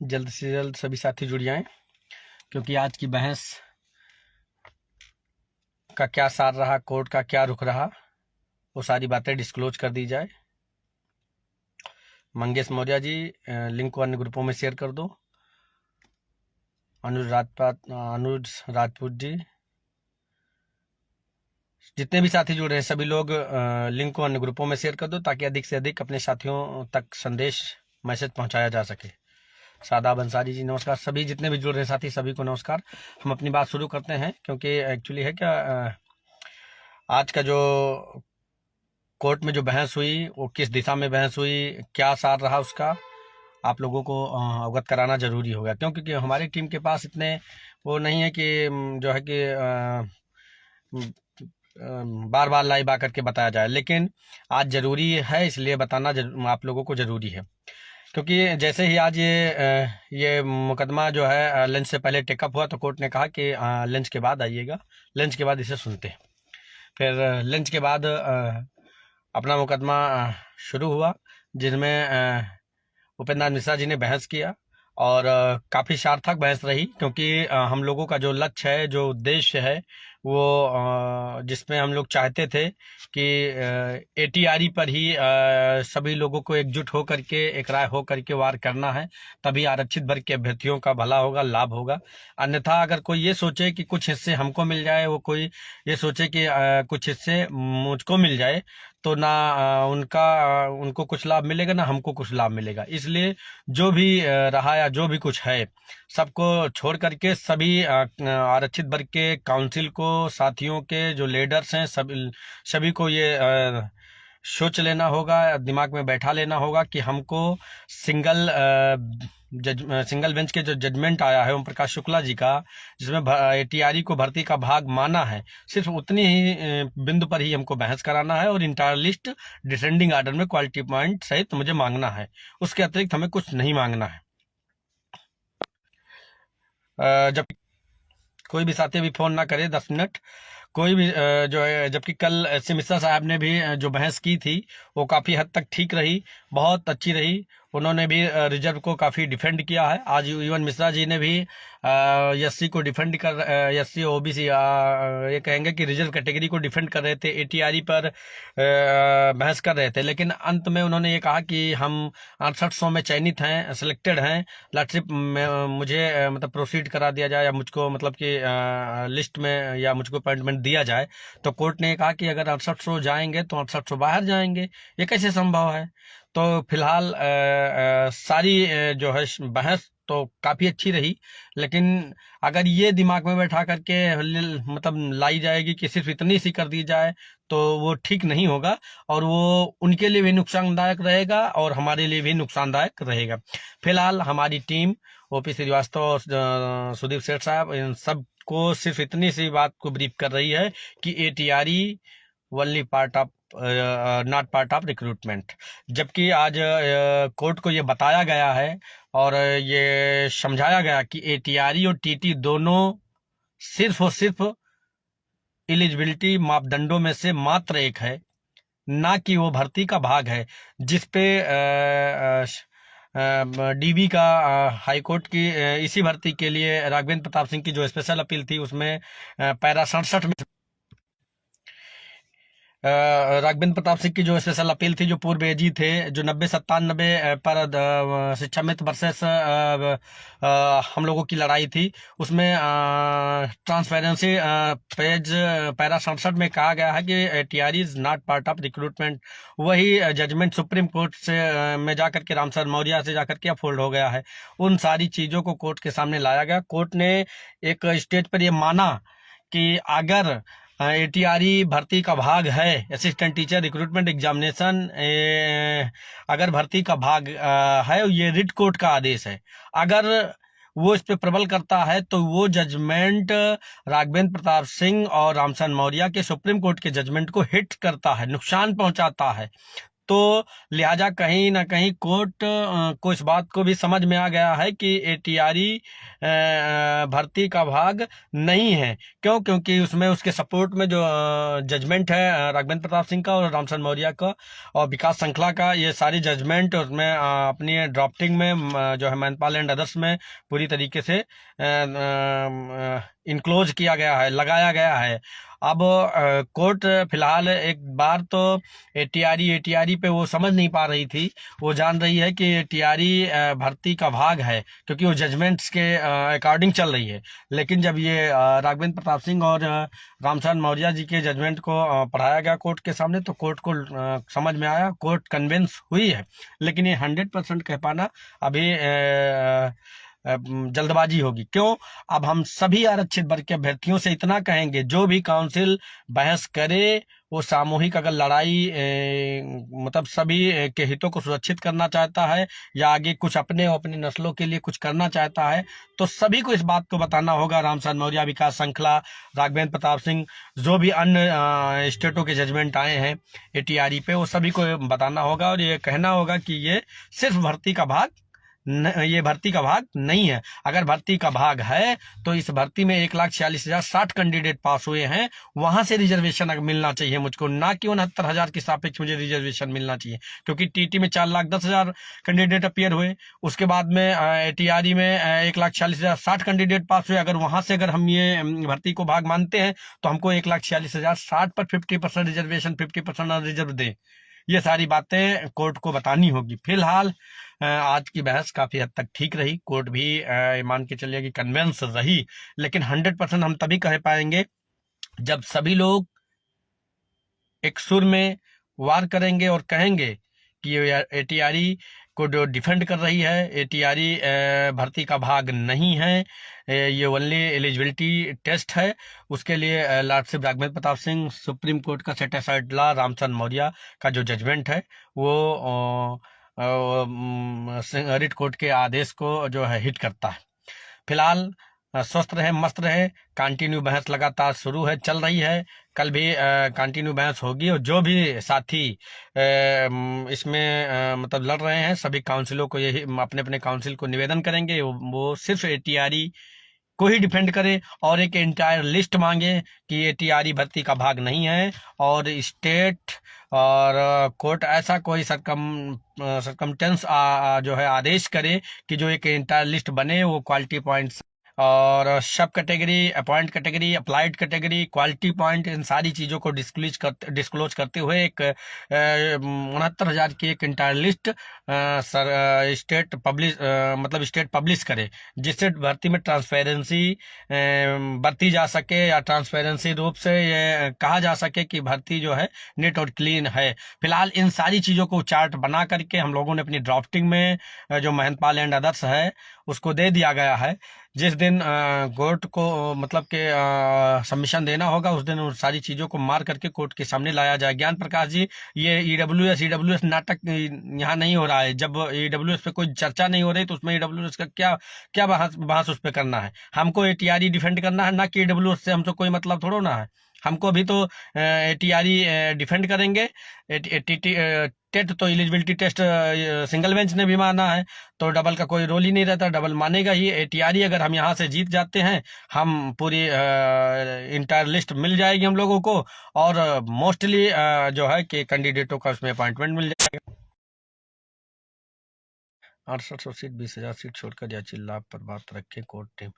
जल्द से जल्द सभी साथी जुड़ जाएं, क्योंकि आज की बहस का क्या सार रहा, कोर्ट का क्या रुख रहा, वो सारी बातें डिस्क्लोज कर दी जाए। मंगेश मौर्य जी, लिंक को अन्य ग्रुपों में शेयर कर दो। अनुज राजपूत जी, जितने भी साथी जुड़ रहे हैं सभी लोग लिंक को अन्य ग्रुपों में शेयर कर दो, ताकि अधिक से अधिक अपने साथियों तक संदेश मैसेज पहुंचाया जा सके। शादाब अंसारी जी नमस्कार। सभी जितने भी जुड़ रहे हैं साथी सभी को नमस्कार। हम अपनी बात शुरू करते हैं, क्योंकि एक्चुअली है क्या, आज का जो कोर्ट में जो बहस हुई वो किस दिशा में बहस हुई, क्या सार रहा उसका आप लोगों को अवगत कराना जरूरी होगा। क्योंकि हमारी टीम के पास इतने वो नहीं है कि जो है कि बार बार लाइव आकर के बताया जाए, लेकिन आज जरूरी है, इसलिए बताना आप लोगों को जरूरी है। क्योंकि जैसे ही आज ये मुकदमा जो है लंच से पहले टेकअप हुआ, तो कोर्ट ने कहा कि लंच के बाद आइएगा, लंच के बाद इसे सुनते हैं। फिर लंच के बाद अपना मुकदमा शुरू हुआ, जिसमें उपेंद्र नाथ मिश्रा जी ने बहस किया, और काफ़ी सार्थक बहस रही। क्योंकि हम लोगों का जो लक्ष्य है, जो उद्देश्य है, वो जिसमें हम लोग चाहते थे कि एटीआरई पर ही सभी लोगों को एकजुट हो करके एक राय हो करके वार करना है, तभी आरक्षित वर्ग के अभ्यर्थियों का भला होगा, लाभ होगा। अन्यथा अगर कोई ये सोचे कि कुछ हिस्से हमको मिल जाए, वो कोई ये सोचे कि कुछ हिस्से मुझको मिल जाए, तो ना उनको कुछ लाभ मिलेगा, ना हमको कुछ लाभ मिलेगा। इसलिए जो भी रहा या जो भी कुछ है, सबको छोड़ करके सभी आरक्षित वर्ग के काउंसिल को, साथियों के जो लीडर्स हैं, सभी को ये सोच लेना होगा, दिमाग में बैठा लेना होगा कि हमको सिंगल बेंच के जो जजमेंट आया है ओम प्रकाश शुक्ला जी का, जिसमें एटीआरई को भर्ती का भाग माना है, सिर्फ उतनी ही बिंदु पर ही हमको बहस कराना है, और इंटायर लिस्ट डिसेंडिंग ऑर्डर में क्वालिटी पॉइंट सहित मुझे मांगना है। उसके अतिरिक्त हमें कुछ नहीं मांगना है। जब कोई भी साथी भी फोन ना करे 10 मिनट, कोई भी जो है, जबकि कल एस मिश्रा साहब ने भी जो बहस की थी वो काफ़ी हद तक ठीक रही, बहुत अच्छी रही। उन्होंने भी रिजर्व को काफ़ी डिफेंड किया है। आज यूवन मिश्रा जी ने भी एससी को डिफेंड कर, एससी ओबीसी ये कहेंगे कि रिजर्व कैटेगरी को डिफेंड कर रहे थे, एटीआरई पर बहस कर रहे थे। लेकिन अंत में उन्होंने ये कहा कि हम 6800 में चयनित हैं, सिलेक्टेड हैं, लॉटरी में मुझे मतलब प्रोसीड करा दिया जाए, या मुझको मतलब कि लिस्ट में या मुझको अपॉइंटमेंट दिया जाए। तो कोर्ट ने कहा कि अगर 6800 जाएंगे तो 6800 बाहर जाएंगे, ये कैसे संभव है। तो फिलहाल सारी जो है बहस तो काफ़ी अच्छी रही, लेकिन अगर ये दिमाग में बैठा करके मतलब लाई जाएगी कि सिर्फ इतनी सी कर दी जाए, तो वो ठीक नहीं होगा, और वो उनके लिए भी नुकसानदायक रहेगा और हमारे लिए भी नुकसानदायक रहेगा। फिलहाल हमारी टीम ओपी श्रीवास्तव और सुदीप सेठ साहब, इन सब को सिर्फ इतनी सी बात को ब्रीफ कर रही है कि ATRE only part of not part of recruitment. जबकि आज कोर्ट को ये बताया गया है और ये समझाया गया कि एटीआरई और टीटी दोनों सिर्फ और सिर्फ एलिजिबिलिटी मापदंडों में से मात्र एक है, ना कि वो भर्ती का भाग है, जिसपे डीबी का हाई कोर्ट की इसी भर्ती के लिए राघवेंद्र प्रताप सिंह की जो स्पेशल अपील थी, उसमें पैरा 67 में राघवेंद्र प्रताप सिंह की जो स्पेशल अपील थी, जो पूर्व एजी थे, जो 90-97 पर शिक्षा मित्र वर्सेस हम लोगों की लड़ाई थी, उसमें ट्रांसपेरेंसी पेज पैरा 67 में कहा गया है कि ATRE is not part of recruitment. वही जजमेंट सुप्रीम कोर्ट से में जाकर के रामसर मौर्य से जाकर के अपहोल्ड हो गया है। उन सारी चीज़ों को कोर्ट के सामने लाया गया। कोर्ट ने एक स्टेज पर यह माना कि अगर एटीआरई भर्ती का भाग है, असिस्टेंट टीचर रिक्रूटमेंट एग्जामिनेशन अगर भर्ती का भाग है, ये रिट कोर्ट का आदेश है, अगर वो इस पे प्रबल करता है, तो वो जजमेंट राघवेंद्र प्रताप सिंह और रामचंद्र मौर्य के सुप्रीम कोर्ट के जजमेंट को हिट करता है, नुकसान पहुंचाता है। तो लिहाजा कहीं ना कहीं कोर्ट को इस बात को भी समझ में आ गया है कि एटीआरई भर्ती का भाग नहीं है। क्यों? क्योंकि उसमें उसके सपोर्ट में जो जजमेंट है राघवेंद्र प्रताप सिंह का और रामचंद्र मौर्य का और विकास श्रृंखला का, ये सारी जजमेंट उसमें अपनी ड्राफ्टिंग में जो है महिंदपाल एंड अदर्स में पूरी तरीके से इनक्लोज किया गया है, लगाया गया है। अब कोर्ट फिलहाल एक बार तो एटीआरई पे वो समझ नहीं पा रही थी, वो जान रही है कि एटीआरई भर्ती का भाग है क्योंकि वो जजमेंट्स के अकॉर्डिंग चल रही है। लेकिन जब ये राघवेंद्र प्रताप सिंह और रामचंद्र मौर्य जी के जजमेंट को पढ़ाया गया कोर्ट के सामने, तो कोर्ट को समझ में आया, कोर्ट कन्विंस हुई है। लेकिन ये 100% कह पाना अभी जल्दबाजी होगी। क्यों? अब हम सभी आरक्षित वर्ग के अभ्यर्थियों से इतना कहेंगे, जो भी काउंसिल बहस करे वो सामूहिक अगर लड़ाई मतलब सभी के हितों को सुरक्षित करना चाहता है या आगे कुछ अपने और अपनी नस्लों के लिए कुछ करना चाहता है, तो सभी को इस बात को बताना होगा। रामचंद्र मौर्य, विकास श्रृंखला, राघवेंद्र प्रताप सिंह, जो भी अन्य स्टेटों के जजमेंट आए हैं एटीआरई पे, वो सभी को बताना होगा और ये कहना होगा कि ये सिर्फ भर्ती का भाग ये भर्ती का भाग नहीं है। अगर भर्ती का भाग है तो इस भर्ती में 1,46,060 कैंडिडेट पास हुए हैं, वहां से रिजर्वेशन मिलना चाहिए मुझको, ना कि 69,000 के सापेक्ष मुझे रिजर्वेशन मिलना चाहिए। क्योंकि टीटी में 4,10,000 कैंडिडेट अपियर हुए, उसके बाद में एटीआरई में 1,46,060 कैंडिडेट पास हुए। अगर वहां से अगर हम ये भर्ती को भाग मानते हैं तो हमको 1,46,060 पर 50% रिजर्वेशन, 50% रिजर्व दे। ये सारी बातें कोर्ट को बतानी होगी। फिलहाल आज की बहस काफी हद तक ठीक रही, कोर्ट भी मान के चलिए कि कन्विंस रही। लेकिन 100% हम तभी कह पाएंगे जब सभी लोग एक सुर में वार करेंगे और कहेंगे कि एटीआरई को जो डिफेंड कर रही है, एटीआरई भर्ती का भाग नहीं है, ये ओनली एलिजिबिलिटी टेस्ट है। उसके लिए lordship Raghavendra Pratap Singh, Supreme Court का set aside law, Ramchandra Maurya का जो जजमेंट है वो रिट कोर्ट के आदेश को जो है हिट करता है। फिलहाल स्वस्थ रहे, मस्त रहे। कंटिन्यू बहस लगातार शुरू है, चल रही है, कल भी कंटिन्यू बहस होगी। और जो भी साथी इसमें मतलब लड़ रहे हैं, सभी काउंसिलों को यही अपने अपने काउंसिल को निवेदन करेंगे वो सिर्फ एटीआरई को ही डिफेंड करे और एक एंटायर लिस्ट मांगे कि एटीआरई भर्ती का भाग नहीं है, और स्टेट और कोर्ट ऐसा कोई सरकमटेंस जो है आदेश करे कि जो एक एंटायर लिस्ट बने, वो क्वालिटी पॉइंट्स और सब category, appoint category, applied category, quality point, इन सारी चीज़ों को डिस्क्लोज करते हुए एक 69,000 की एक इंटायर लिस्ट स्टेट पब्लिश करे, जिससे भर्ती में ट्रांसपेरेंसी बरती जा सके या ट्रांसपेरेंसी रूप से ये कहा जा सके कि भर्ती जो है नेट और क्लीन है। फिलहाल इन सारी चीज़ों को चार्ट बना करके हम लोगों ने अपनी ड्राफ्टिंग में जो महिंदपाल एंड अदर्स है उसको दे दिया गया है। जिस दिन कोर्ट को मतलब के सबमिशन देना होगा, उस दिन उन सारी चीज़ों को मार करके कोर्ट के सामने लाया जाए। ज्ञान प्रकाश जी, ये ईडब्ल्यूएस नाटक यहाँ नहीं हो रहा है। जब ईडब्ल्यूएस पे कोई चर्चा नहीं हो रही तो उसमें ईडब्ल्यूएस का क्या बहस उस पर करना है? हमको एटीआरई डिफेंड करना है, ना कि ईडब्ल्यूएस से हमको कोई मतलब थोड़ा ना है। हमको अभी तो एटीआरई डिफेंड करेंगे। टेट तो एलिजिबिलिटी टेस्ट सिंगल बेंच ने भी माना है, तो डबल का कोई रोल ही नहीं रहता, डबल मानेगा ही। एटीआरई अगर हम यहाँ से जीत जाते हैं, हम पूरी इंटायर लिस्ट मिल जाएगी हम लोगों को, और मोस्टली जो है कि कैंडिडेटों का उसमें अपॉइंटमेंट मिल जाएगा। 6800 सीट, 20,000 सीट छोड़कर या चिल्ला पर बात रखे कोर्ट टीम।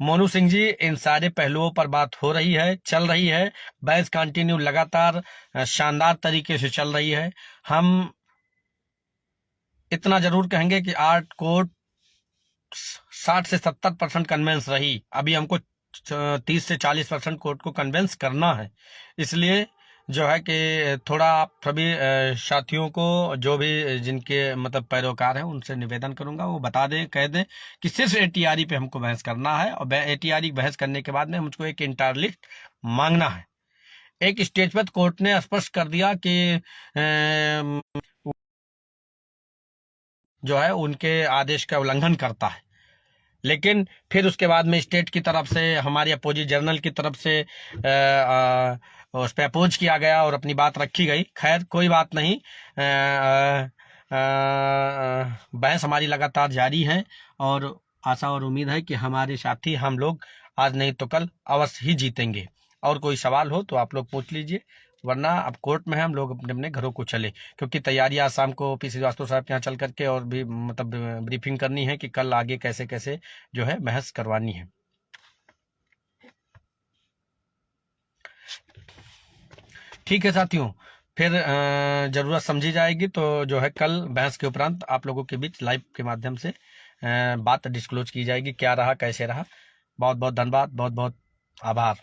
मोनू सिंह जी, इन सारे पहलुओं पर बात हो रही है, चल रही है, बहस कंटिन्यू लगातार शानदार तरीके से चल रही है। हम इतना जरूर कहेंगे कि आर्ट कोर्ट 60 से 70% कन्वेंस रही, अभी हमको 30 से 40% कोर्ट को कन्वेंस करना है। इसलिए जो है कि थोड़ा आप सभी साथियों को, जो भी जिनके मतलब पैरोकार हैं, उनसे निवेदन करूंगा वो बता दें, कह दें कि सिर्फ एटीआरई पे हमको बहस करना है, और एटीआरई बहस करने के बाद में मुझको एक इंटायर लिस्ट मांगना है। एक स्टेज पर कोर्ट ने स्पष्ट कर दिया कि जो है उनके आदेश का उल्लंघन करता है, लेकिन फिर उसके बाद में स्टेट की तरफ से, हमारे अपोजिट जर्नल की तरफ से उस पर अपोज किया गया और अपनी बात रखी गई। खैर कोई बात नहीं, बहस हमारी लगातार जारी है और आशा और उम्मीद है कि हमारे साथी हम लोग आज नहीं तो कल अवश्य ही जीतेंगे। और कोई सवाल हो तो आप लोग पूछ लीजिए, वरना अब कोर्ट में है, हम लोग अपने अपने घरों को चले, क्योंकि तैयारियां शाम को पी श्रीवास्तव साहब के यहाँ चल करके और भी मतलब ब्रीफिंग करनी है कि कल आगे कैसे कैसे जो है बहस करवानी है। ठीक है साथियों, फिर जरूरत समझी जाएगी तो जो है कल बहस के उपरांत आप लोगों के बीच लाइव के माध्यम से बात डिस्क्लोज की जाएगी, क्या रहा कैसे रहा। बहुत बहुत धन्यवाद, बहुत बहुत आभार।